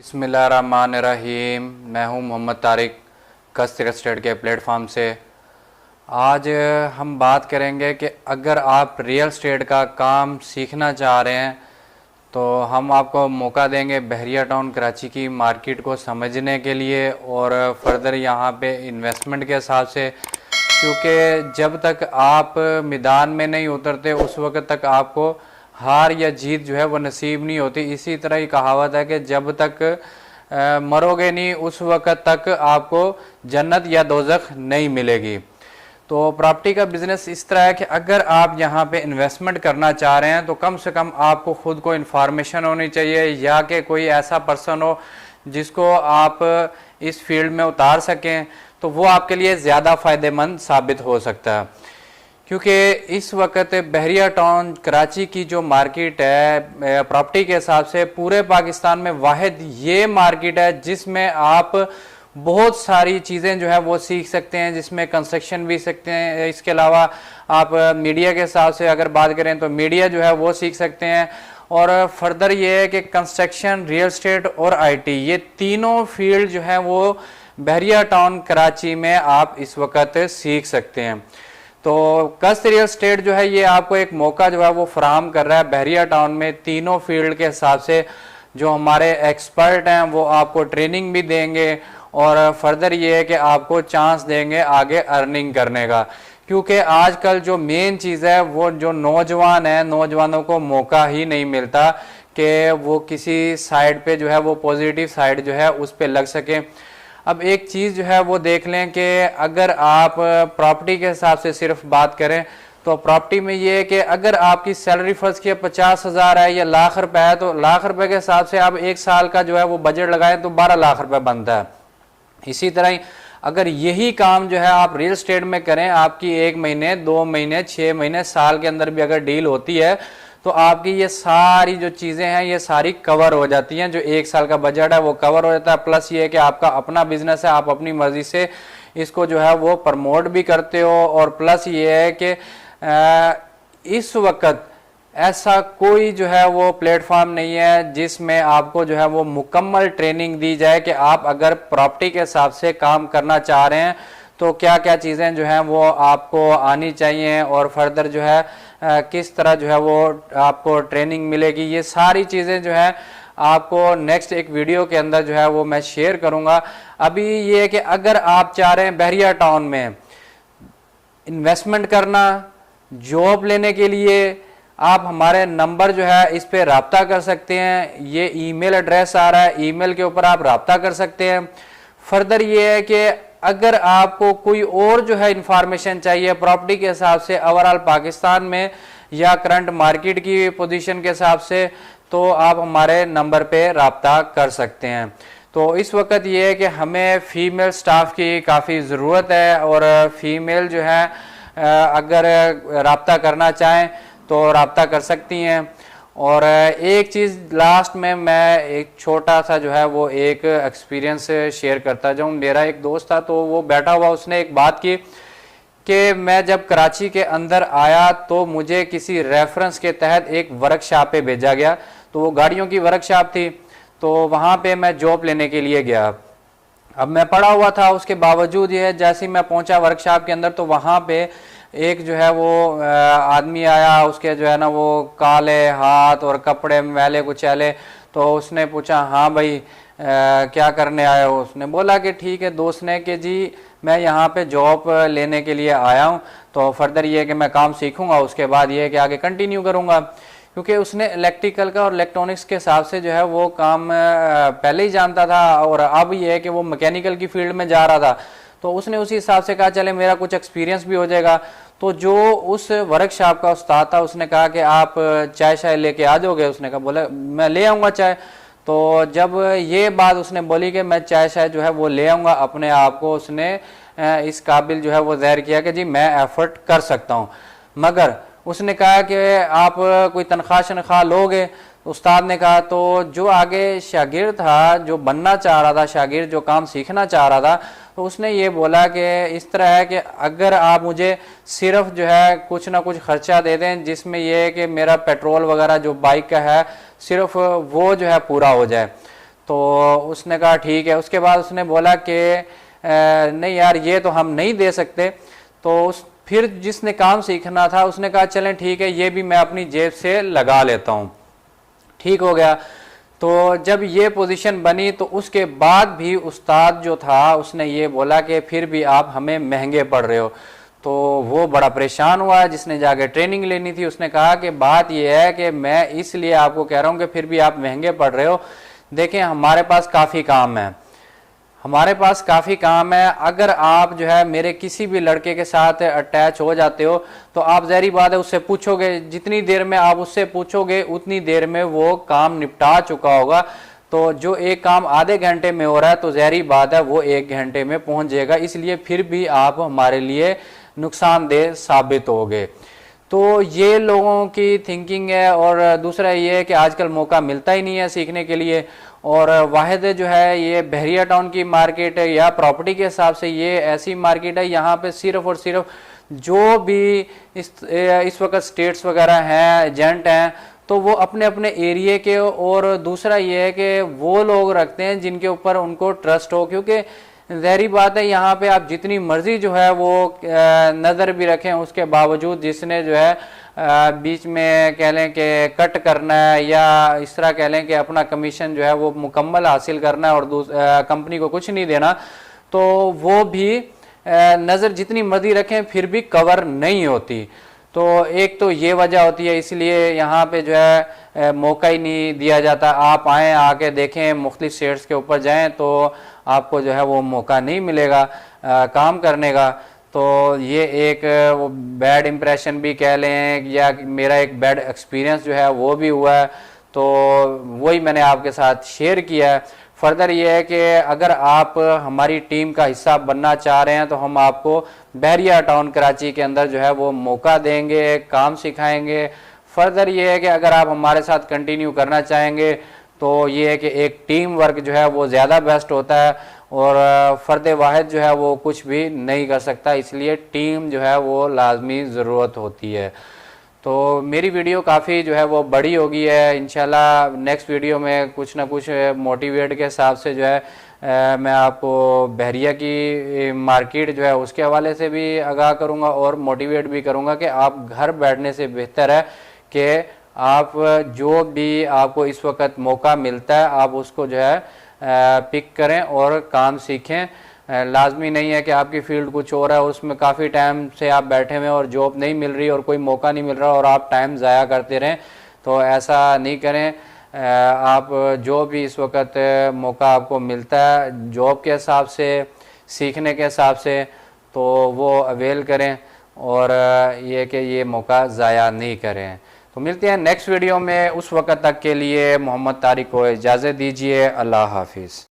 बिस्मिल्लाहिर्रहमानिर्रहीम। मैं हूं मोहम्मद तारिक कस्त रियल एस्टेट के प्लेटफॉर्म से। आज हम बात करेंगे कि अगर आप रियल एस्टेट का काम सीखना चाह रहे हैं तो हम आपको मौका देंगे बहरिया टाउन कराची की मार्केट को समझने के लिए और फर्दर यहाँ पे इन्वेस्टमेंट के हिसाब से, क्योंकि जब तक आप मैदान में नहीं उतरते उस वक्त तक आपको हार या जीत जो है वो नसीब नहीं होती। इसी तरह ही कहावत है कि जब तक मरोगे नहीं उस वक्त तक आपको जन्नत या दोज़ख नहीं मिलेगी। तो प्रॉपर्टी का बिज़नेस इस तरह है कि अगर आप यहाँ पे इन्वेस्टमेंट करना चाह रहे हैं तो कम से कम आपको ख़ुद को इन्फॉर्मेशन होनी चाहिए या कि कोई ऐसा पर्सन हो जिसको आप इस फील्ड में उतार सकें, तो वो आपके लिए ज़्यादा फ़ायदेमंद साबित हो सकता है। क्योंकि इस वक्त बहरिया टाउन कराची की जो मार्केट है प्रॉपर्टी के हिसाब से पूरे पाकिस्तान में वाहिद ये मार्केट है जिसमें आप बहुत सारी चीज़ें जो है वो सीख सकते हैं, जिसमें कंस्ट्रक्शन भी सकते हैं। इसके अलावा आप मीडिया के हिसाब से अगर बात करें तो मीडिया जो है वो सीख सकते हैं। और फर्दर ये है कि कंस्ट्रक्शन, रियल एस्टेट और आईटी, ये तीनों फील्ड जो है वो बहरिया टाउन कराची में आप इस वक्त सीख सकते हैं। तो कस्त रियल एस्टेट जो है ये आपको एक मौका जो है वो फराहम कर रहा है बहरिया टाउन में तीनों फील्ड के हिसाब से। जो हमारे एक्सपर्ट हैं वो आपको ट्रेनिंग भी देंगे और फर्दर ये है कि आपको चांस देंगे आगे अर्निंग करने का। क्योंकि आजकल जो मेन चीज़ है वो जो नौजवान है, नौजवानों को मौका ही नहीं मिलता कि वो किसी साइड पे जो है वो पॉजिटिव साइड जो है उस पर लग सके। अब एक चीज़ जो है वो देख लें कि अगर आप प्रॉपर्टी के हिसाब से सिर्फ बात करें तो प्रॉपर्टी में ये है कि अगर आपकी सैलरी फर्ज की 50,000 है या लाख रुपए है तो लाख रुपए के हिसाब से आप एक साल का जो है वो बजट लगाएं तो 12 लाख रुपए बनता है। इसी तरह ही अगर यही काम जो है आप रियल एस्टेट में करें, आपकी 1 महीने, 2 महीने, 6 महीने, साल के अंदर भी अगर डील होती है तो आपकी ये सारी जो चीज़ें हैं ये सारी कवर हो जाती हैं। जो 1 साल का बजट है वो कवर हो जाता है। प्लस ये है कि आपका अपना बिजनेस है, आप अपनी मर्जी से इसको जो है वो प्रमोट भी करते हो। और प्लस ये है कि इस वक्त ऐसा कोई जो है वो प्लेटफॉर्म नहीं है जिसमें आपको जो है वो मुकम्मल ट्रेनिंग दी जाए कि आप अगर प्रॉपर्टी के हिसाब से काम करना चाह रहे हैं तो क्या क्या चीज़ें जो हैं वो आपको आनी चाहिए और फर्दर जो है किस तरह जो है वो आपको ट्रेनिंग मिलेगी। ये सारी चीज़ें जो है आपको नेक्स्ट एक वीडियो के अंदर जो है वो मैं शेयर करूँगा। अभी ये है कि अगर आप चाह रहे हैं बहरिया टाउन में इन्वेस्टमेंट करना, जॉब लेने के लिए आप हमारे नंबर जो है इस पे रब्ता कर सकते हैं। ये ईमेल एड्रेस आ रहा है, ईमेल के ऊपर आप रब्ता कर सकते हैं। फर्दर ये है कि अगर आपको कोई और जो है इंफॉर्मेशन चाहिए प्रॉपर्टी के हिसाब से ओवरऑल पाकिस्तान में या करंट मार्केट की पोजीशन के हिसाब से, तो आप हमारे नंबर पे रब्ता कर सकते हैं। तो इस वक्त ये है कि हमें फ़ीमेल स्टाफ की काफ़ी ज़रूरत है और फीमेल जो है अगर रब्ता करना चाहें तो रब्ता कर सकती हैं। और एक चीज़ लास्ट में मैं एक छोटा सा जो है वो एक एक्सपीरियंस शेयर करता जाऊँ। मेरा एक दोस्त था तो वो बैठा हुआ, उसने एक बात की कि मैं जब कराची के अंदर आया तो मुझे किसी रेफरेंस के तहत एक वर्कशॉप पे भेजा गया। तो वो गाड़ियों की वर्कशॉप थी, तो वहाँ पे मैं जॉब लेने के लिए गया। अब मैं पढ़ा हुआ था, उसके बावजूद ये जैसे ही मैं पहुँचा वर्कशॉप के अंदर तो वहाँ पे एक जो है वो आदमी आया, उसके जो है ना वो काले हाथ और कपड़े मैले कुचैले। तो उसने पूछा, हाँ भाई क्या करने आए हो? उसने बोला कि ठीक है। दोस्त ने कि जी मैं यहाँ पे जॉब लेने के लिए आया हूँ, तो फर्दर ये है कि मैं काम सीखूँगा, उसके बाद ये है कि आगे कंटिन्यू करूँगा। क्योंकि उसने इलेक्ट्रिकल का और इलेक्ट्रॉनिक्स के हिसाब से जो है वो काम पहले ही जानता था और अब ये है कि वो मैकेनिकल की फील्ड में जा रहा था। तो उसने उसी हिसाब से कहा चले मेरा कुछ एक्सपीरियंस भी हो जाएगा। तो जो उस वर्कशॉप का उस्ताद था उसने कहा कि आप चाय शाय लेके आ जाओगे? उसने कहा बोला मैं ले आऊँगा चाय। तो जब ये बात उसने बोली कि मैं चाय शाय जो है वो ले आऊँगा, अपने आप को उसने इस काबिल जो है वो ज़ाहिर किया कि जी मैं एफर्ट कर सकता हूँ। मगर उसने कहा कि आप कोई तनख्वाह शनख्वाह लोगे? उस्ताद ने कहा। तो जो आगे शागिर्द था, जो बनना चाह रहा था शागिर्द, जो काम सीखना चाह रहा था, तो उसने ये बोला कि इस तरह है कि अगर आप मुझे सिर्फ जो है कुछ ना कुछ खर्चा दे दें जिसमें यह है कि मेरा पेट्रोल वगैरह जो बाइक का है सिर्फ वो जो है पूरा हो जाए। तो उसने कहा ठीक है। उसके बाद उसने बोला कि नहीं यार ये तो हम नहीं दे सकते। तो फिर जिसने काम सीखना था उसने कहा चलें ठीक है, ये भी मैं अपनी जेब से लगा लेता हूँ। ठीक हो गया। तो जब ये पोजीशन बनी तो उसके बाद भी उस्ताद जो था उसने ये बोला कि फिर भी आप हमें महंगे पड़ रहे हो। तो वो बड़ा परेशान हुआ, जिसने जाके ट्रेनिंग लेनी थी। उसने कहा कि बात ये है कि मैं इसलिए आपको कह रहा हूँ कि फिर भी आप महंगे पड़ रहे हो। देखें हमारे पास काफ़ी काम है, हमारे पास काफ़ी काम है। अगर आप जो है मेरे किसी भी लड़के के साथ अटैच हो जाते हो तो आप ज़ाहिर बात है उससे पूछोगे, जितनी देर में आप उससे पूछोगे उतनी देर में वो काम निपटा चुका होगा। तो जो एक काम आधे घंटे में हो रहा है तो ज़ाहिर बात है वो 1 घंटे में पहुंच जाएगा। इसलिए फिर भी आप हमारे लिए नुकसानदेह साबित होगे। तो ये लोगों की थिंकिंग है। और दूसरा ये है कि आजकल मौका मिलता ही नहीं है सीखने के लिए। और वाहिद जो है ये बहरिया टाउन की मार्केट है या प्रॉपर्टी के हिसाब से ये ऐसी मार्केट है, यहाँ पे सिर्फ और सिर्फ जो भी इस वक्त स्टेट्स वगैरह हैं, एजेंट हैं, तो वो अपने अपने एरिया के। और दूसरा ये है कि वो लोग रखते हैं जिनके ऊपर उनको ट्रस्ट हो, क्योंकि ज़ाहिरी बात है यहाँ पे आप जितनी मर्जी जो है वो नज़र भी रखें, उसके बावजूद जिसने जो है बीच में कह लें कि कट करना है या इस तरह कह लें कि अपना कमीशन जो है वो मुकम्मल हासिल करना है और कंपनी को कुछ नहीं देना, तो वो भी नज़र जितनी मर्जी रखें फिर भी कवर नहीं होती। तो एक तो ये वजह होती है, इसलिए यहाँ पे जो है मौका ही नहीं दिया जाता। आप आएँ, आके देखें, मुख्तलिफ शेयर्स के ऊपर जाएं तो आपको जो है वो मौका नहीं मिलेगा काम करने का। तो ये एक वो बैड इम्प्रेशन भी कह लें या मेरा एक बैड एक्सपीरियंस जो है वो भी हुआ है, तो वही मैंने आपके साथ शेयर किया है। फर्दर ये है कि अगर आप हमारी टीम का हिस्सा बनना चाह रहे हैं तो हम आपको बहरिया टाउन कराची के अंदर जो है वो मौका देंगे, काम सिखाएंगे। फर्दर ये है कि अगर आप हमारे साथ कंटिन्यू करना चाहेंगे तो ये है कि एक टीम वर्क जो है वो ज़्यादा बेस्ट होता है और फ़र्द वाहिद जो है वो कुछ भी नहीं कर सकता, इसलिए टीम जो है वो लाजमी ज़रूरत होती है। तो मेरी वीडियो काफ़ी जो है वो बड़ी हो गई है। इंशाल्लाह नेक्स्ट वीडियो में कुछ ना कुछ मोटिवेट के हिसाब से जो है मैं आपको बहरिया की मार्केट जो है उसके हवाले से भी आगाह करूँगा और मोटिवेट भी करूँगा कि आप घर बैठने से बेहतर है कि आप जो भी आपको इस वक्त मौका मिलता है आप उसको जो है पिक करें और काम सीखें। लाजमी नहीं है कि आपकी फील्ड कुछ और है, उसमें काफ़ी टाइम से आप बैठे हुए और जॉब नहीं मिल रही और कोई मौका नहीं मिल रहा और आप टाइम ज़ाया करते रहें, तो ऐसा नहीं करें। आप जो भी इस वक्त मौका आपको मिलता है जॉब के हिसाब से, सीखने के हिसाब से, तो वो अवेल करें और ये कि ये मौका ज़ाया नहीं करें। तो मिलते हैं नेक्स्ट वीडियो में, उस वक्त तक के लिए मोहम्मद तारिक को इजाज़त दीजिए। अल्लाह हाफिज़।